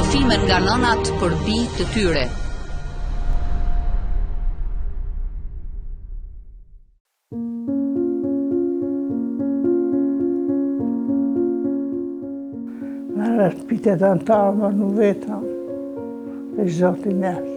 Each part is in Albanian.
Njofimet nga nënat për bijtë të tyre. Në pitet antarë në vetëm, dhe Zotin nërtë.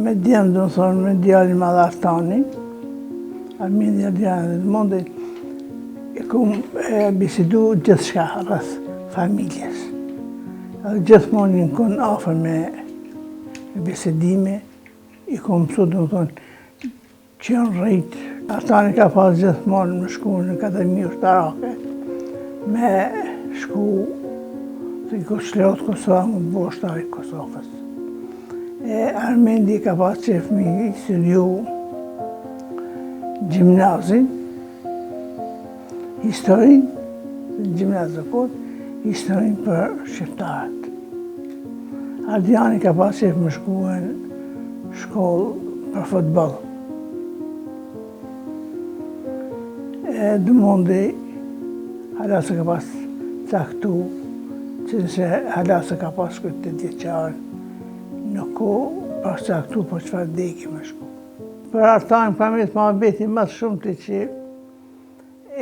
Me djemë, do më thonë, me djallin Madhartani, Armin djallin dhe mundin, e kom bisedu gjithë shka rrëth familjes. Edhe gjithmonë në kon afer me bisedime, i kom mësu, do më thonë, që janë rritë. Artani ka pas gjithmonë me shku në Akademi Ushtarake, me shku të i Koshlot Kosovë, më bo shtari Kosovës. Armendi ka pas qef mi studiu gjimnazin, historin, gjimnazë kot, historin për shqiptarët. Ardiani ka pas qef me shku në shkollë për futbol. Dëmondi, halasa ka pas caktu, që nëse halasa ka pas këtë të djeqarë, nuk ko pas caktu po qëfar deki me shku. Për Artani ka me të ma beti më shumë të që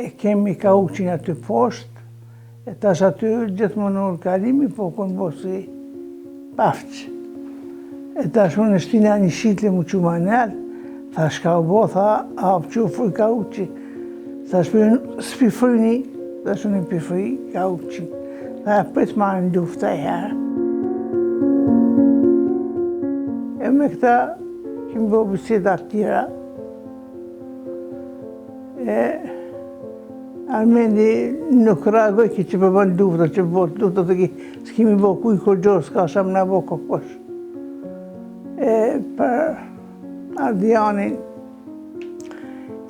e kemi ka uqin aty poshtë, e tash aty gjithmonë në kalimi, po kënë bo si pafqë. E tash unë shtina një shitle mu që manel, tha shka u bo, tha, a që fuj ka uqin. Tha s'pi fryni, tha shë në pi fry ka uqin. Tha pëtë ma në lufta e herë. E me këta kemi bo biseda tjera. Armendi nuk reagoj ki që përbën lufta, që bo lufta të ki, s'kemi bo kuj kërgjor, s'ka sham në bo kokosh. Për Ardianin,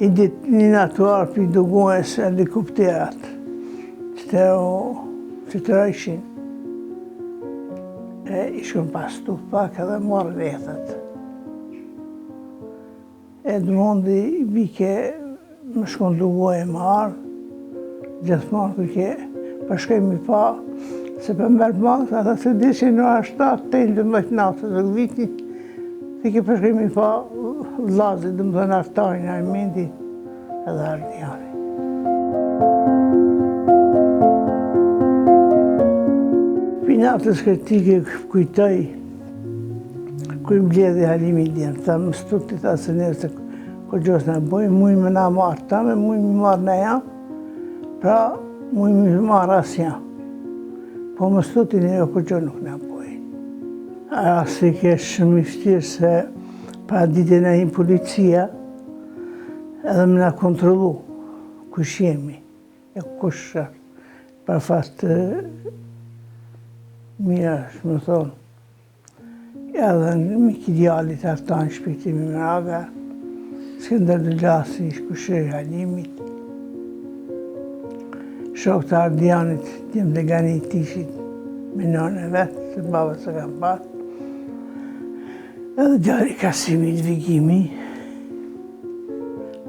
i ditë një natuar për i dugues helikopterat, që të rejshin. Ishkën pas tu pak edhe morë vetët. Edmondi i bike më shkon duguaj e marë, gjithmonë këke përshkemi pa, se për mërë marë, ata se dishe në ashtat, të indë më të natë të viti, të ke përshkemi pa vlazit, dhe më dhe në Artani, Armendi edhe Ardiani. Pinatës kritike kujtoj, kuj mbledhe Halimi djenë, ta më stutit asë nërë se kërgjos në bojë, mujnë me na marë ta me, mujnë me marë në jam, pra mujnë me marë asë jam. Po më stutit nërë kërgjos nuk në bojë. Asë i kesh shumë i fështirë se pra ditë në imë policia, edhe më në kontrolu kush jemi, e kush për fatë mirë është, më thonë. Edhe në miki djallit Artani shpitimi më raga, Skënder Dëgjasi shkushëri Halimit. Shok të Ardianit, djemë dhe gani i tishit me nënë e vetë, se baba se kam patë. Edhe djali Kasimit Vigimi,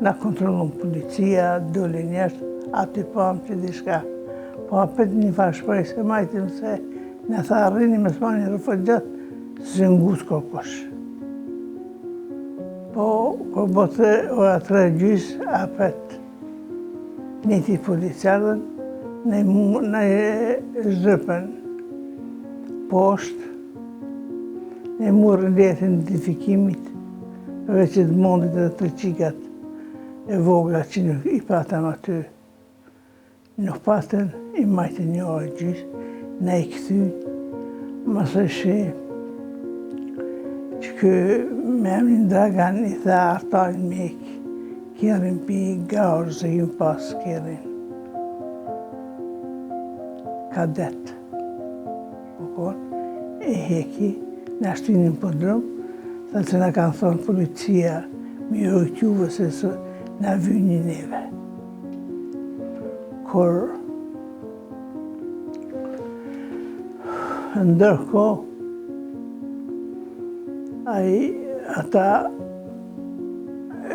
na kontrolon policia, dole njerë, aty pamë që di shka. Po apet një fashprej se majtim se në tha arrini me s'ma një rëfët gjatë, se ngusë kokosh. Po, kër bote ora 3 gjysë, apet një ti policiarën, në zhëpën poshtë, në murën letën identifikimit, përveç të mondit edhe të qikat e vogla që nuk i patëm aty. Nuk patën, i majtë një orë gjysë, në i këthy, mësë shi që kë me emrin Dragan i tha Artani mek, kjerin pi gaurë se ju pas kjerin kadet. E heki, në ashtunin për drum, Tha që na kanë thonë policia, mi rojtjuve se na vyni neve. Kur ndërkohë, ata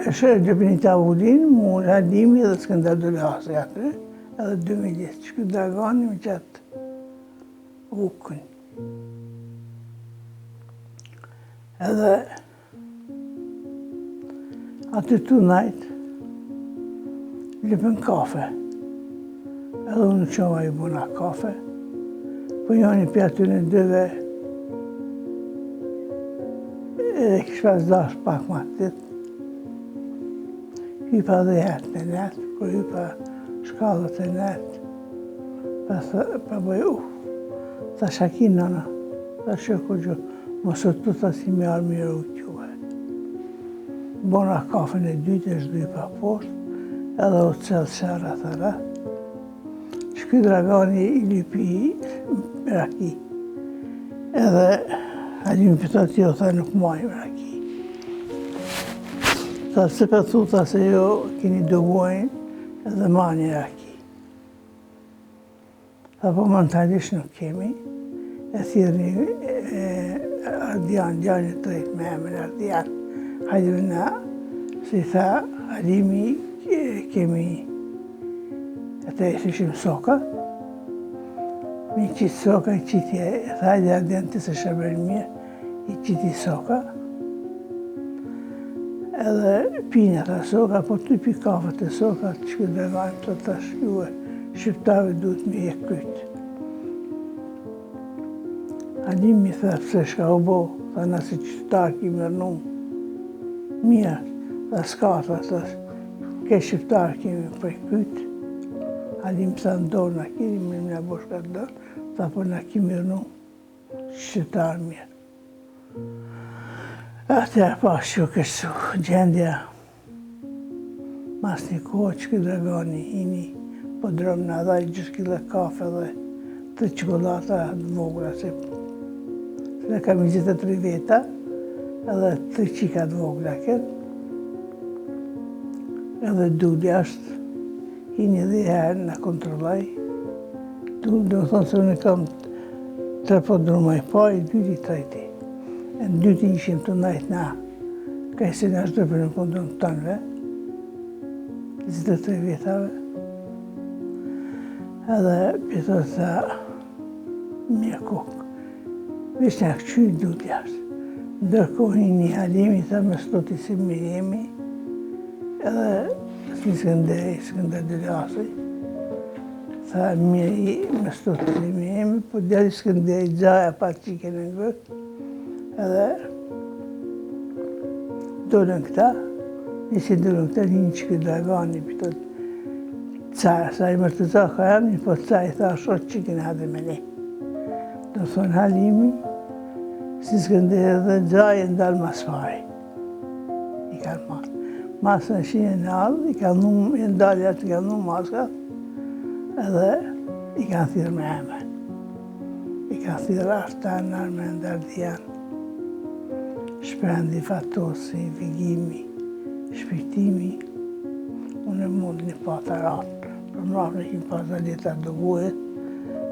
shërgjë për një tavullin, mu Halimi dhe Skënder Dulasi aty, edhe 2010, që këtë dragani me qatë ukën. Edhe aty të najtë, lëpën kafe. Edhe unë qova i buna kafe, po joni për aty në dyve, edhe kështë pas dash pak ma të ditë. Hypa dhe jetë në netë, kur hypa shkallët e netë, pa bëj ta shakin nëna, ta shëko gjë, mosë të ta si me arë mirë u tjuve. Bona kafen e dytë, është dypa poshtë, edhe u cëllë shara thara, që këtë dragani i lypi raki, edhe Halimi pëta tjo, tha nuk majë raki. Tha se për thuta se jo kini dëgojnë edhe ma një raki. Tha po mentalisht nuk kemi, e thirrni Ardian, gjani të rejtë me emën Ardian. Hajde na, si tha Halimi, kemi, ata e thishim soka, mi qitë soka, i qiti, tha hajde Ardian të se shërbër mirë, i qiti soka, edhe pinë ata soka, po të pi kafët e soka, që këtë dragani të të shkjuve, shqiptarve duhet me je krytë. Halimi tha, pse shka u bo, tha nëse qytetarë ki mërnu, mirë, tha s'ka, tha, ke shqiptarë kemi prej krytë. Halimi tha ndorë, na kiri me nga boshka të dorë, tha po na ki mërnu, shqiptarë mirë. Atëherë pas që kështu gjendja, mas një kohë që këtë dragani hini, po drëmë në dhaj gjithë kile kafe dhe të qokolata të vogla, se kam 23 veta, edhe 3 qika të vogla kënë, edhe duli ashtë, hini dhe herë në kontrollaj, duli dhe më thonë se unë kam 3 podrumaj pa, i dyti trajti. Në dyti ishim të najtë na, ka i se në ashtë dërpër në kondon të tanëve, 23 vjetave. Edhe pjeto të tha, mirë kokë, vishë në këqy duli ashtë. Ndërkohin një Halimi, tha me stoti si me jemi, edhe si Skënder Dulasi, tha mirë me stoti si me jemi, po djali Skënder i gjaja pa qike në ngërë, edhe dollën këta, nisi dollën këta, një që këtë dragani, pëtët carë, sa i mërë të zahë ka janë, po carë i tha, shot që kënë hadhe me ne. Do thonë Halimi, si Skënder dhe gjaj e ndalë mas fari. I kanë marë. Masën e shinë në alë, i kanë numë, i ndalë atë, i kanë numë maskat, edhe i kanë thirë me emën. I kanë thirë Artan, Armen, Ardian. Shprendi, fatosi, vigimi, shpirtimi, unë e mund një pata ratë. Për mrafë në kim pata leta dëgojët,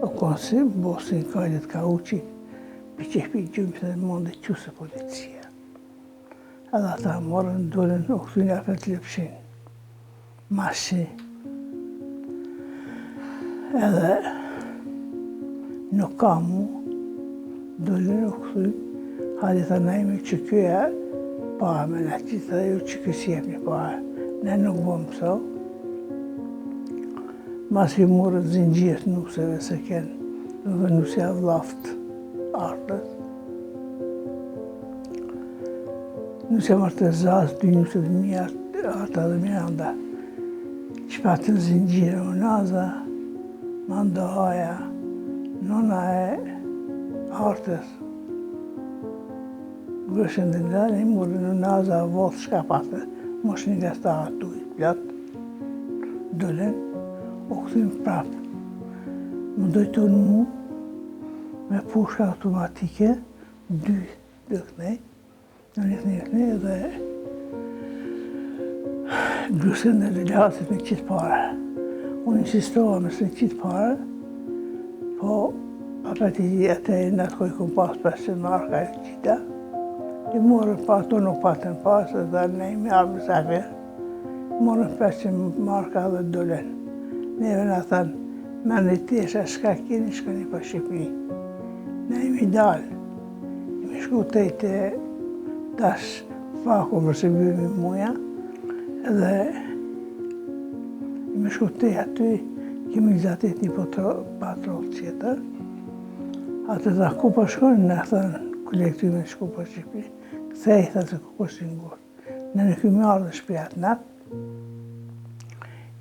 o konsi, bosin kajlet ka uqi, për që shpi gjumë se mund e qusë policia. Edhe ata morën, dollën, o këtu një afet lëpshin, mashi. Edhe nuk ka mu, dollën, o këtu, hadi tha najme që kjoja, pa me në qita dhe ju që kësi jep një pa, ne nuk bëmë pëso. Mas i morët zingjirët nuseve se kënë, dhe nusja vlaft artës. Nusja martë të zazë, dy nuset mija, ata dhe Miranda. Që patën zingjirë u naza, mando haja, nona e artës. Gëshën dhe ndërë, i mërë në naza votë shka pasë, mosh një nga sta atu i platë, dëllen, o këthim prapë. Më dojtonë mu, me pushka automatike, dy kënej, Një dhe grusën e relatit me qitë pare. Unë insistova me së qitë pare, po apati atë e në atë kojë këmë pas 500 marka e qita. I morën pa, ato nuk patën pas, dhe ne imi arë mësafir. Morën 500 marka dhe dolen. Neve në thënë, me në tesha shka kini shkoni pa Shqipëri. Ne imi dalë. Imi shku të i të tash faku përse bëjmë muja, edhe imi shku të i aty, kemi gëzatit një patrol qëtër. Atë dhe ku po shkojnë, në thënë, kolektimin shku pa Shqipëri, këthej, thëtë ku po shingurë. Në në këmi ardhë shpijat natë,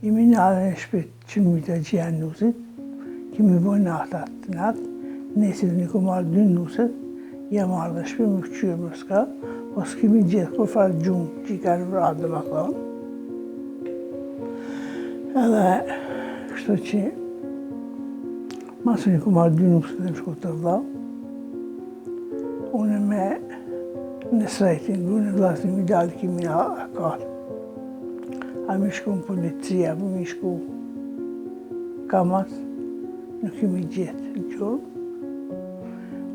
imi në ardhë në shpijat që më të gjia nusit, kemi bojnë natat natë, nesit në këmë ardhë 2 nuset, jam ardhë në shpijat më këqyrë më s'ka, po s'kemi gjithë kur farë gjumë që i ka në vradë dhe më thonë. Edhe, kështu që, masë një këmë ardhë 2 nuset dhe më shku të vdha, unë me në srejtin, unë në vlasë një dalë kemi në akarë. A mi shku në policia, a mi shku kamas, nuk kemi gjithë gjurë.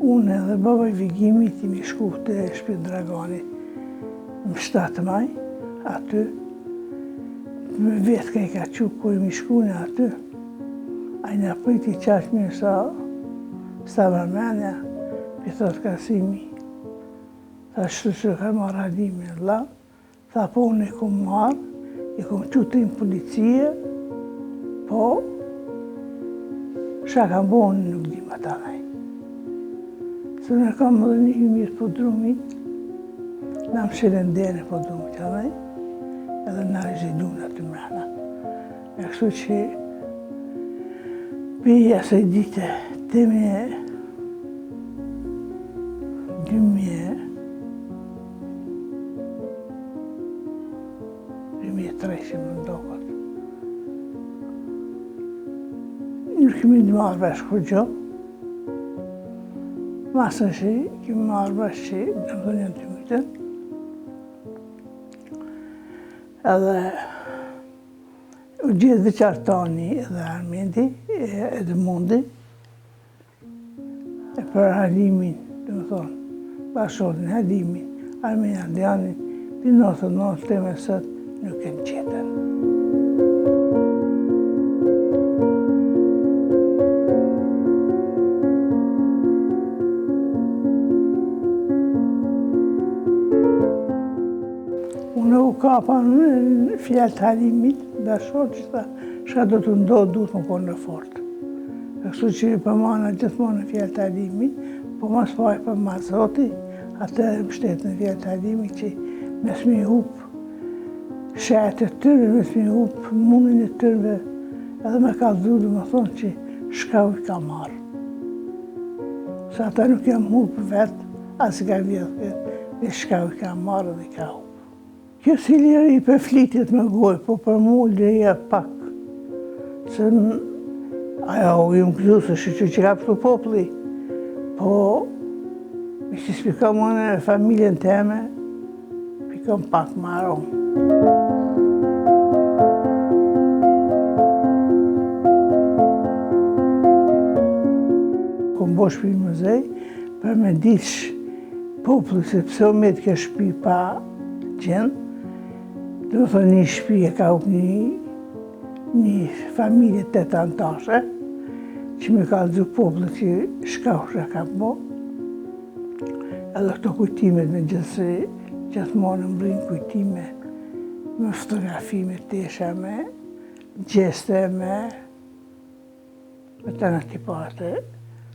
Unë edhe baba i Vigimit i mi shku të Shpit Draganit më 7 maj, aty. Me vetë ka i ka qukë kur i mi shku në aty. A i në pëjti qashë mirë sa vërmenja, për thotë Kasimi. Tha shtu që ka marrë hadimin e la, tha po unë i kom marrë, i kom qutin policie, po shka kam bo unë nuk di më ta dhej. Se në kam edhe një hymir po drumit, në më shelen dene po drumit ta dhej, edhe në rezidun aty mrena. E kështu që bija se dite, teme 2003 më ndokët. Nuk kemi të marrë vesh kur gjo. Masën që kemi marrë vesh që në më dhënjën të mytën. Edhe u gjithë dhe qartani edhe Armendi, edhe Mundi, e për halimin, dhe më thonë, bashkëtin halimin, Armeni Andianin, për 99 të mesët nuk e në qetën. Unë u kapa në fjallë të halimit, bashkët që ta shka do të ndodhë duhet më konë në fortë. Kështu që për mana gjithmonë në fjallë të halimit, po mas paj për ma zoti, atë më shtetë në fjallë të halimit që mes mi hupë shetë të tërë, mes mi hupë mundin e tërëve, edhe me ka dhudë më thonë që shka u i ka marë. Se ata nuk jam hupë vetë, asë ka vjetë vetë, dhe shka u i ka marë dhe i ka hupë. Kjo si lirë i për flitit me gojë, po për mu lirëja pak. Se ajo u ju më këzu se shqyqy që ka pëtu popli, po mi që spikam unë e familjen teme, pikam pak maron. Kom bo shpi mëzej, për me ditë popli se pëse o me të ke shpi pa qenë, dhe më thonë një shpi e ka up një familje 8 antashe, që me ka dhu popli që shka u shka ka bo. Edhe këto kujtimet me gjithmonë më rrinë kujtime, me fotografi, me tesha, me gjeste, me të në tipate,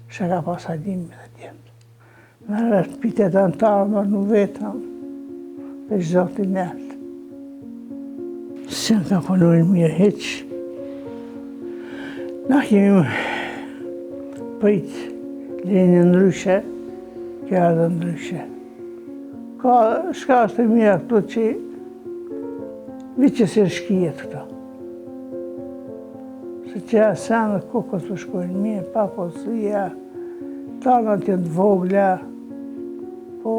shka ka pas hadim me dhe tjemë. Me rrët pitet antarë, më në vetëm, për zotin nërtë. Se në ka punurin mirë heqë. Na kemi pëjtë lenjë ndryshe, kjo edhe ndryshe. Ka shka është e mira këto që viqës e shkijet këto. Se që asanë dhe kokës për shkojnë mirë, pa posia, tanat jenë vogla, po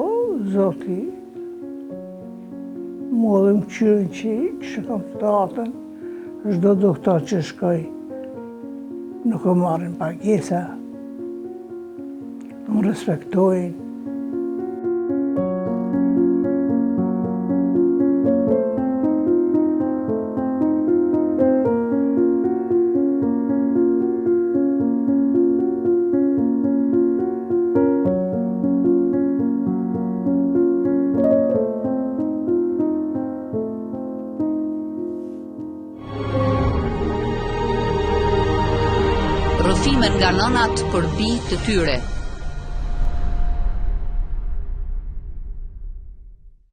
Zoti Mua dhe më qyrën që shkëm të teatrën, çdo doktor që shkoj, nuk o marrin pagesa, më respektojnë. Rrëfime nga nënat për bijtë të tyre.